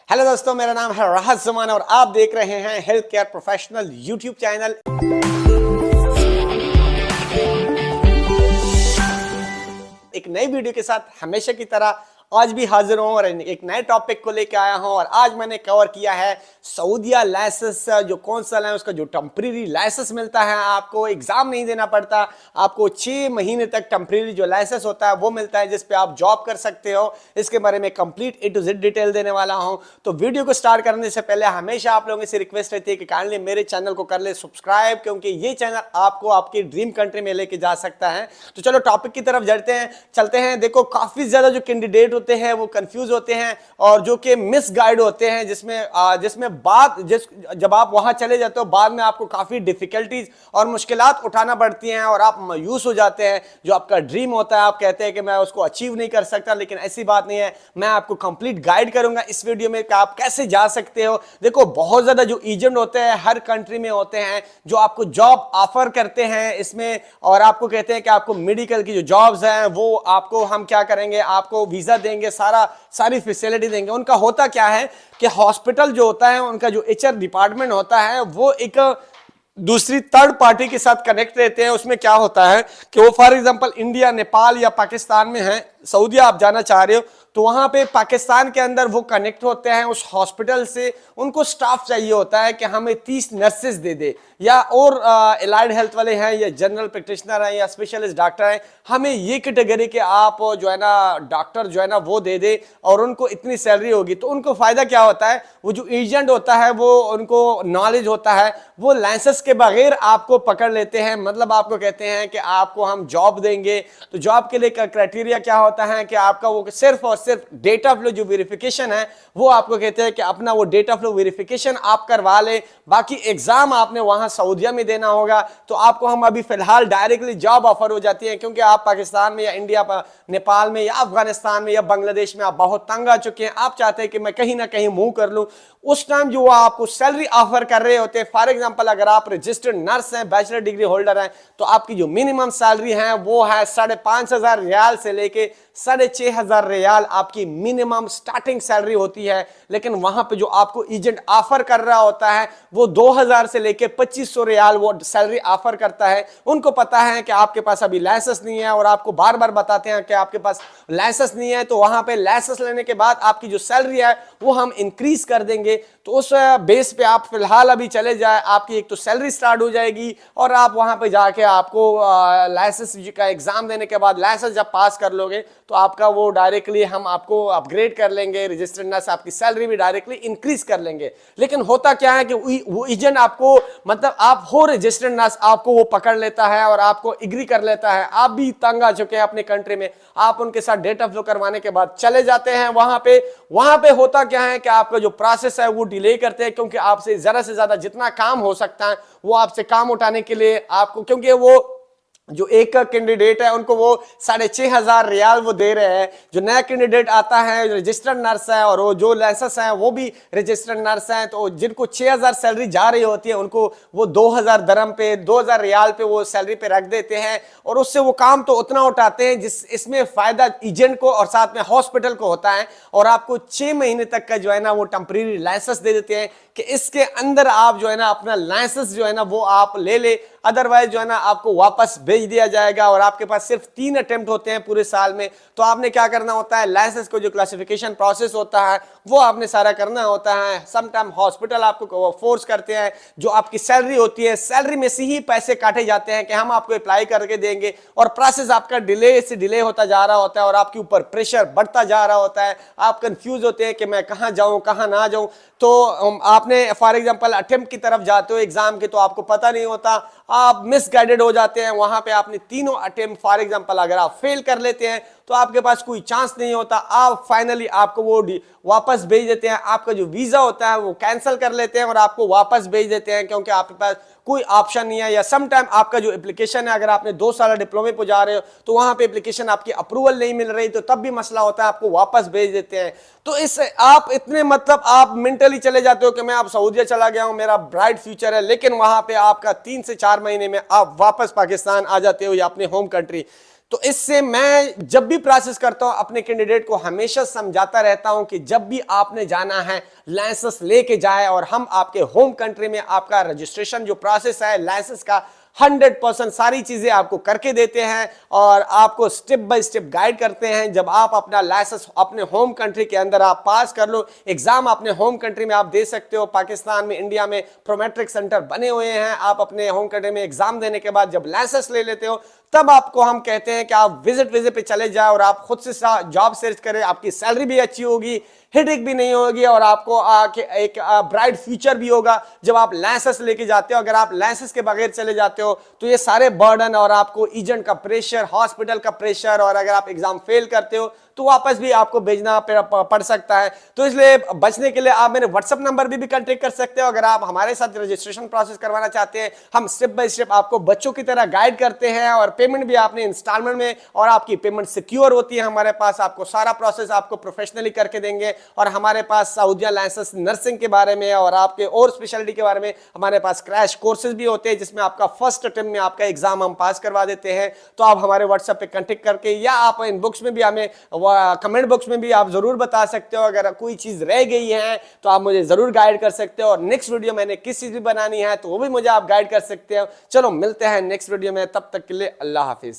Hello दोस्तों, मेरा नाम है राहत ज़मान और आप देख रहे हैं health care professional YouTube channel. एक नई वीडियो के साथ हमेशा की तरह आज भी हाजिर हूं और एक नए टॉपिक को लेकर आया हूं। और आज मैंने कवर किया है सऊदीया लाइसेंस, जो कौंसल है उसका जो टेम्परेरी लाइसेंस मिलता है। आपको एग्जाम नहीं देना पड़ता, आपको 6 महीने तक टेम्परेरी जो लाइसेंस होता है वो मिलता है, जिसपे आप जॉब कर सकते हो। इसके बारे में complete A to Z detail देने वाला हूं। तो वीडियो को स्टार्ट करने से पहले हमेशा आप लोगों से रिक्वेस्ट रहती है कि काइंडली मेरे चैनल को कर ले सब्सक्राइब, क्योंकि ये चैनल आपको आपकी ड्रीम कंट्री में लेके जा सकता है। तो चलो टॉपिक की तरफ चलते हैं। देखो, काफी ज्यादा जो कैंडिडेट होते हैं वो कंफ्यूज होते हैं और जो कि मिस गाइड होते हैं, जिसमें जब आप वहां चले जाते हो बाद में आपको काफी डिफिकल्टीज और मुश्किलात उठाना पड़ती हैं और आप मायूस हो जाते हैं। जो आपका ड्रीम होता है आप कहते हैं कि मैं उसको अचीव नहीं कर सकता, लेकिन ऐसी बात नहीं है। मैं आपको कंप्लीट गाइड करूंगा इस वीडियो में कि आप कैसे जा सकते हो। देखो, बहुत ज्यादा जो एजेंट होते हैं हर कंट्री में होते हैं जो आपको जॉब ऑफर करते हैं इसमें, और आपको कहते हैं कि आपको मेडिकल की जो जॉब्स हैं वो आपको हम क्या करेंगे, आपको वीजा देंगे, सारी फैसिलिटी देंगे। उनका होता क्या है कि हॉस्पिटल जो होता है उनका जो HR डिपार्टमेंट होता है वो एक दूसरी थर्ड पार्टी के साथ कनेक्ट रहते हैं। उसमें क्या होता है कि वो फॉर एग्जांपल इंडिया, नेपाल या पाकिस्तान में है, सऊदीया आप जाना चाह रहे हो तो वहां पे पाकिस्तान के अंदर वो कनेक्ट होते हैं उस हॉस्पिटल से। उनको स्टाफ चाहिए होता है कि हमें 30 नर्सेज दे दे, या और एलाइड हेल्थ वाले हैं या जनरल प्रैक्टिशनर हैं या स्पेशलिस्ट डॉक्टर हैं, हमें ये कैटेगरी के आप जो है ना डॉक्टर जो है ना वो दे दे और उनको इतनी सैलरी होगी। तो उनको फायदा क्या होता है, वो जो एजेंट होता है वो उनको नॉलेज होता है, वो लाइसेंस के बगैर आपको पकड़ लेते हैं। मतलब आपको कहते हैं कि आपको हम जॉब देंगे। तो जॉब के लिए क्राइटेरिया क्या होता है कि आपका वो सिर्फ और सिर्फ डेटा फ्लो जो वेरिफिकेशन है वो आपको कहते हैं कि अपना वो डेटा फ्लो वेरिफिकेशन आप करवा ले, बाकी एग्जाम आपने वहां सऊदीया में देना होगा। तो आपको हम अभी फिलहाल डायरेक्टली जॉब ऑफर हो जाती है, क्योंकि आप पाकिस्तान में या इंडिया, नेपाल में या अफगानिस्तान में या बांग्लादेश में आप बहुत तंग आ चुके हैं। आप चाहते हैं कि मैं कहीं ना कहीं मूव कर लूं। उस टाइम जो आपको सैलरी ऑफर कर रहे होते हैं, फॉर एग्जांपल अगर आप रजिस्टर्ड नर्स हैं, बैचलर डिग्री होल्डर हैं, तो आपकी जो मिनिमम सैलरी है वो है 5,500 रियाल से लेके 6,500 रियाल आपकी मिनिमम स्टार्टिंग सैलरी होती है। लेकिन वहां पे जो आपको एजेंट ऑफर कर रहा होता है वो 2,000 से लेके 2,500 रियाल वो सैलरी ऑफर करता है। उनको पता है कि आपके पास अभी लाइसेंस नहीं है और आपको बार बार बताते हैं कि आपके पास लाइसेंस नहीं है, तो वहां पे लाइसेंस लेने के बाद आपकी जो सैलरी है वो हम इंक्रीज कर देंगे। तो उस बेस पे आप फिलहाल अभी चले जाए, आपकी एक तो सैलरी स्टार्ट हो जाएगी और आप वहां पे जाके आपको लाइसेंस का एग्जाम देने के बाद लाइसेंस जब पास कर लोगे तो आपका वो डायरेक्टली हम आपको अपग्रेड कर लेंगे, रजिस्टर्ड नर्स आपकी सैलरी भी डायरेक्टली इंक्रीज कर लेंगे। लेकिन होता क्या है कि वो एजेंट आपको, मतलब आप हो रजिस्टर्ड नर्स, आपको वो पकड़ लेता है और आपको एग्री कर लेता है। आप भी तंग आ चुके हैं अपने कंट्री में, आप उनके साथ डेटा फ्लो करवाने के बाद चले जाते हैं वहां पे होता क्या है कि आपका जो प्रोसेस है वो डिले करते हैं, क्योंकि आपसे ज्यादा से ज्यादा जितना काम हो सकता है वो आपसे काम उठाने के लिए आपको, क्योंकि वो जो एक कैंडिडेट है उनको वो 6,500 रियाल वो दे रहे हैं। जो नया कैंडिडेट आता है रजिस्टर्ड नर्स है और वो जो लाइसेंस है वो भी रजिस्टर्ड नर्स है, तो जिनको 6,000 सैलरी जा रही होती है उनको वो 2,000 दरम पे, 2,000 रियाल पे वो सैलरी पे रख देते हैं और उससे वो काम तो उतना उठाते हैं जिस इसमें फायदा एजेंट को और साथ में हॉस्पिटल को होता है। और आपको 6 महीने तक का जो है ना वो टेम्परेरी लाइसेंस दे देते हैं कि इसके अंदर आप जो है ना अपना लाइसेंस जो है ना वो आप ले ले, अदरवाइज जो है ना आपको वापस भेज दिया जाएगा। और आपके पास सिर्फ 3 अटेम्प्ट होते हैं पूरे साल में। तो आपने क्या करना होता है, लाइसेंस को जो क्लासिफिकेशन प्रोसेस होता है वो आपने सारा करना होता है। समटाइम हॉस्पिटल आपको फोर्स करते हैं, जो आपकी सैलरी होती है सैलरी में से ही पैसे काटे जाते हैं कि हम आपको अप्लाई करके देंगे, और प्रोसेस आपका डिले से डिले होता जा रहा होता है और आपके ऊपर प्रेशर बढ़ता जा रहा होता है। आप कंफ्यूज होते हैं कि मैं कहां जाऊं कहां ना जाऊं। तो आपने फॉर एग्जांपल अटेम्प्ट की तरफ जाते हो एग्जाम के, तो आपको पता नहीं होता, आप मिसगाइडेड हो जाते हैं। वहां पे आपने तीनों अटेम्प्ट फॉर एग्जांपल अगर आप फेल कर लेते हैं तो आपके पास कोई चांस नहीं होता। आप फाइनली आपको वो वापस भेज देते हैं, आपका जो वीजा होता है वो कैंसिल कर लेते हैं और आपको वापस भेज देते हैं, क्योंकि आपके पास कोई ऑप्शन नहीं है। या सम टाइम आपका जो एप्लीकेशन है, अगर आपने 2 साल डिप्लोमे पे जा रहे हो तो वहां पे एप्लीकेशन आपकी अप्रूवल नहीं मिल रही, तो तब भी मसला होता है, आपको वापस भेज देते हैं। तो इस आप इतने मतलब आप मेंटली चले जाते हो कि मैं अब सऊदीया चला गया हूं, मेरा ब्राइट फ्यूचर है, लेकिन वहां पे आपका 3 से 4 महीने में आप वापस पाकिस्तान आ जाते हो या अपने होम कंट्री। तो इससे मैं जब भी प्रोसेस करता हूं अपने कैंडिडेट को हमेशा समझाता रहता हूं कि जब भी आपने जाना है लाइसेंस लेके जाए, और हम आपके होम कंट्री में आपका रजिस्ट्रेशन जो प्रोसेस है लाइसेंस का 100% सारी चीजें आपको करके देते हैं और आपको स्टेप बाय स्टेप गाइड करते हैं। जब आप अपना लाइसेंस अपने होम कंट्री के अंदर आप पास कर लो, एग्जाम अपने होम कंट्री में आप दे सकते हो। पाकिस्तान में, इंडिया में प्रोमेट्रिक सेंटर बने हुए हैं। आप अपने होम कंट्री में एग्जाम देने के बाद जब लाइसेंस ले लेते हो तब आपको हम कहते हैं कि आप विजिट पे चले जाओ और आप खुद से जॉब सर्च करें। आपकी सैलरी भी अच्छी होगी, हेडेक भी नहीं होगी और आपको एक ब्राइट फ्यूचर भी होगा जब आप लाइसेंस लेके जाते हो। अगर आप लाइसेंस के बगैर चले जाते हो तो ये सारे बर्डन और आपको एजेंट का प्रेशर, हॉस्पिटल का प्रेशर, और अगर आप एग्जाम फेल करते हो तो वापस भी आपको भेजना पड़ सकता है। तो इसलिए बचने के लिए आप मेरे व्हाट्सएप नंबर भी कांटेक्ट कर सकते हो। अगर आप हमारे साथ रजिस्ट्रेशन प्रोसेस करवाना चाहते हैं, हम स्टेप बाय स्टेप आपको बच्चों की तरह गाइड करते हैं और पेमेंट भी आपने इंस्टॉलमेंट में, और आपकी पेमेंट सिक्योर होती है हमारे पास। आपको सारा प्रोसेस आपको प्रोफेशनली करके देंगे। और हमारे पास सऊदीया लाइसेंस नर्सिंग के बारे में और आपके और स्पेशलिटी के बारे में हमारे पास क्रैश कोर्सेज भी होते हैं जिसमें आपका फर्स्ट अटेम्प्ट में आपका एग्जाम हम पास करवा देते हैं। तो आप हमारे व्हाट्सएप पे कांटेक्ट करके या आप इनबॉक्स में भी हमें कमेंट बॉक्स में भी आप जरूर बता सकते हो। अगर कोई चीज रह गई है तो आप मुझे जरूर गाइड कर सकते हो, और नेक्स्ट वीडियो मैंने किस चीज भी बनानी है तो वो भी मुझे आप गाइड कर सकते हो। चलो मिलते हैं नेक्स्ट वीडियो में, तब तक के लिए अल्लाह हाफिज।